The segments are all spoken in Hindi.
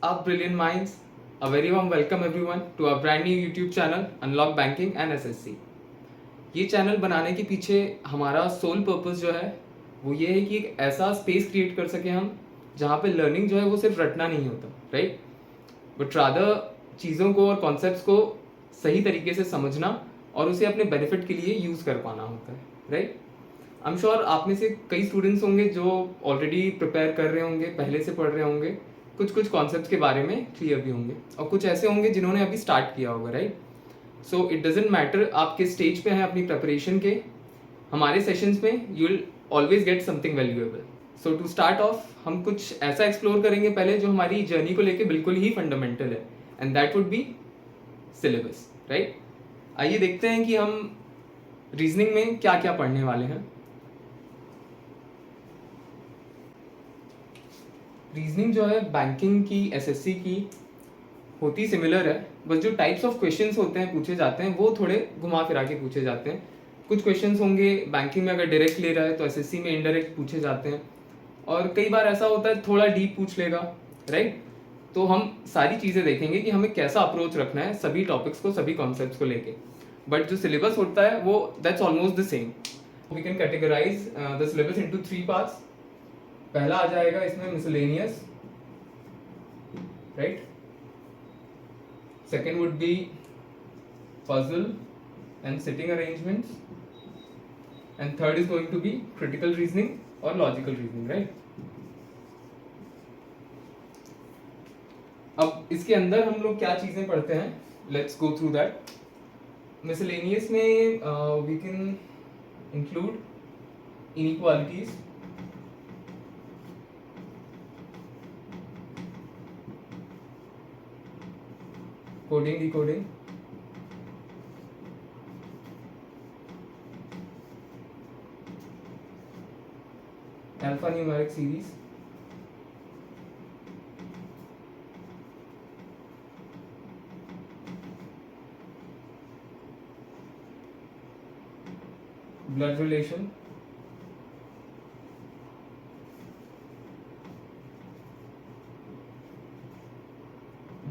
up, brilliant minds? A very warm welcome everyone to our brand new YouTube channel Unlock Banking and SSC. ये चैनल बनाने के पीछे हमारा सोल पर्पस जो है वो ये है कि एक ऐसा स्पेस क्रिएट कर सके हम जहाँ पे लर्निंग जो है वो सिर्फ रटना नहीं होता, राइट, बट रादर चीज़ों को और कॉन्सेप्ट्स को सही तरीके से समझना और उसे अपने बेनिफिट के लिए यूज़ कर पाना होता है, राइट। आई एम श्योर आप में से कई स्टूडेंट्स होंगे जो ऑलरेडी प्रिपेयर कर रहे होंगे, पहले से पढ़ रहे होंगे, कुछ कॉन्सेप्ट्स के बारे में क्लियर भी होंगे और कुछ ऐसे होंगे जिन्होंने अभी स्टार्ट किया होगा, right. So it doesn't matter आप किस स्टेज पे हैं अपनी प्रिपरेशन के, हमारे सेशंस में you will always get something valuable. So to start off हम कुछ ऐसा एक्सप्लोर करेंगे पहले जो हमारी जर्नी को लेके बिल्कुल ही फंडामेंटल है, and that would be syllabus, right. आइए देखते हैं कि हम रीजनिंग में क्या क्या पढ़ने वाले हैं। रीजनिंग जो है बैंकिंग की, एसएससी की होती सिमिलर है, बस जो टाइप्स ऑफ क्वेश्चंस होते हैं पूछे जाते हैं वो थोड़े घुमा फिरा के पूछे जाते हैं। कुछ क्वेश्चंस होंगे बैंकिंग में अगर डायरेक्ट ले रहा है तो एसएससी में इनडायरेक्ट पूछे जाते हैं, और कई बार ऐसा होता है थोड़ा डीप पूछ लेगा, राइट। तो हम सारी चीज़ें देखेंगे कि हमें कैसा अप्रोच रखना है सभी टॉपिक्स को, सभी कॉन्सेप्ट्स को लेके, बट जो सिलेबस होता है वो that's almost the same. We can categorize the syllabus into 3 parts. पहला आ जाएगा इसमें miscellaneous, right. Second would be puzzle and sitting arrangements, and third is going to be critical reasoning और लॉजिकल रीजनिंग, राइट। अब इसके अंदर हम लोग क्या चीजें पढ़ते हैं, let's go through that. Miscellaneous में we can include inequalities, coding, decoding, alpha numeric series, blood relation,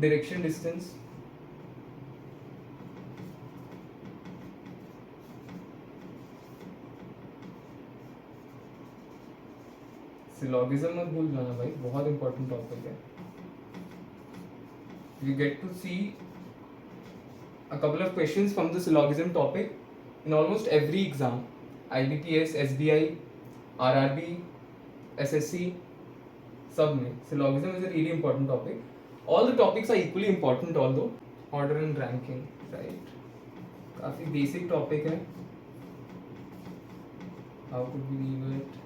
direction distance, syllogism मत भूल जाना भाई, बहुत इंपॉर्टेंट टॉपिक है। You get to see a couple of questions from the syllogism topic in almost every exam, IBPS, SBI, RRB, SSC, सब में syllogism is a really important topic. All the topics are equally important although. Order and ranking, right? काफी basic topic है. How could we leave it?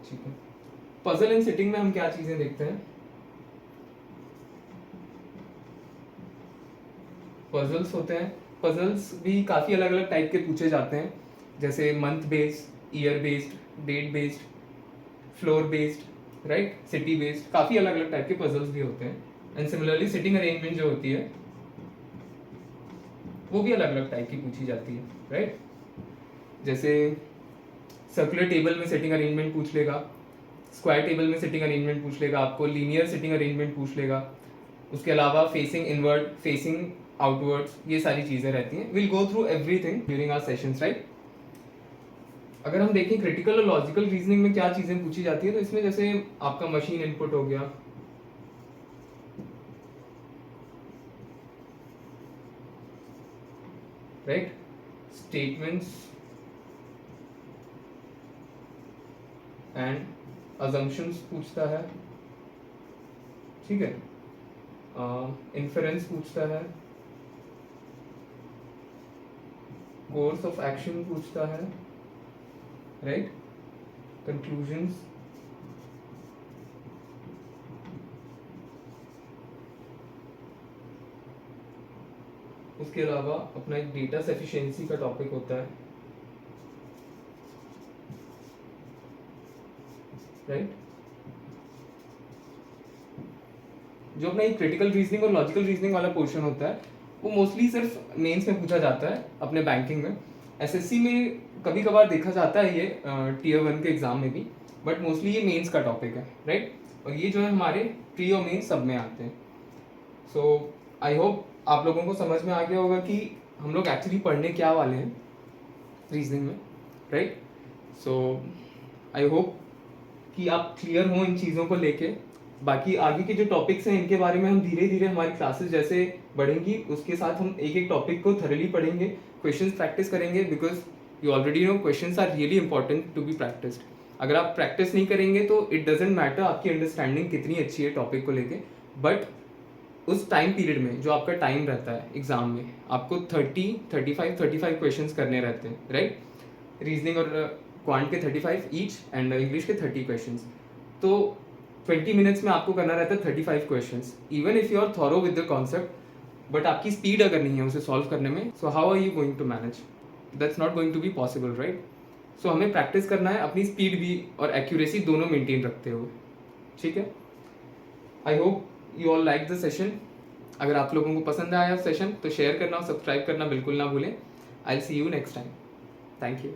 ठीक है। पजल एंड सिटिंग में हम क्या चीजें देखते हैं? पजल्स होते हैं, पजल्स भी काफ़ी अलग अलग टाइप के पूछे जाते हैं, जैसे month based, year based, date based, floor based, right, city based, काफ़ी अलग अलग टाइप के पजल्स भी होते हैं। एंड सिमिलरली सिटिंग अरेंजमेंट जो होती है वो भी अलग अलग टाइप की पूछी जाती है, राइट। जैसे सर्कुलर टेबल में सिटिंग अरेंजमेंट पूछ लेगा, स्क्वायर टेबल में सिटिंग अरेंजमेंट पूछ लेगा, आपको लीनियर सिटिंग अरेंजमेंट पूछ लेगा, उसके अलावा फेसिंग इनवर्ड, फेसिंग आउटवर्ड्स, ये सारी चीज़ें रहती हैं। Will go through everything during our sessions, right. अगर हम देखें क्रिटिकल और लॉजिकल रीजनिंग में क्या चीज़ें पूछी जाती है, तो इसमें जैसे आपका मशीन इनपुट हो गया, राइट, स्टेटमेंट्स एंड अजम्पशंस पूछता है, ठीक है, इन्फेरेंस पूछता है, कोर्स ऑफ एक्शन पूछता है, राइट, कंक्लूजन्स, उसके अलावा अपना एक डेटा सफिशिएंसी का टॉपिक होता है, राइट। जो अपना एक क्रिटिकल रीजनिंग और लॉजिकल रीजनिंग वाला पोर्शन होता है वो मोस्टली सिर्फ मेंस में पूछा जाता है अपने बैंकिंग में। एसएससी में कभी कभार देखा जाता है ये टीयर 1 के एग्जाम में भी, बट मोस्टली ये मेंस का टॉपिक है, राइट। और ये जो है हमारे प्री और मेन सब में आते हैं। सो आई होप आप लोगों को समझ में आ गया होगा कि हम लोग एक्चुअली पढ़ने क्या वाले हैं रीजनिंग में, राइट। सो आई होप कि आप क्लियर हो इन चीज़ों को लेके। बाकी आगे के जो टॉपिक्स हैं इनके बारे में हम धीरे धीरे हमारी क्लासेस जैसे बढ़ेंगी उसके साथ हम एक एक टॉपिक को थरली पढ़ेंगे, क्वेश्चंस प्रैक्टिस करेंगे, because you already know questions are really important to be practised. अगर आप प्रैक्टिस नहीं करेंगे तो इट डजेंट मैटर आपकी अंडरस्टैंडिंग कितनी अच्छी है टॉपिक को लेके, बट उस टाइम पीरियड में जो आपका टाइम रहता है एग्जाम में आपको 35 क्वेश्चंस करने रहते हैं, राइट। रीजनिंग और क्वांट के 35 ईच एंड इंग्लिश के 30 क्वेश्चंस। तो 20 मिनट्स में आपको करना रहता है 35 questions, even if you are thorough with the concept, but आपकी स्पीड अगर नहीं है उसे सॉल्व करने में, so how are you going to manage? That's not going to be possible, right. So हमें प्रैक्टिस करना है अपनी स्पीड भी और एक्यूरेसी दोनों मेंटेन रखते हुए, ठीक है। I hope you all like the session. अगर आप लोगों को पसंद आया सेशन तो शेयर करना और सब्सक्राइब करना बिल्कुल ना भूलें। I will see you next time. Thank you.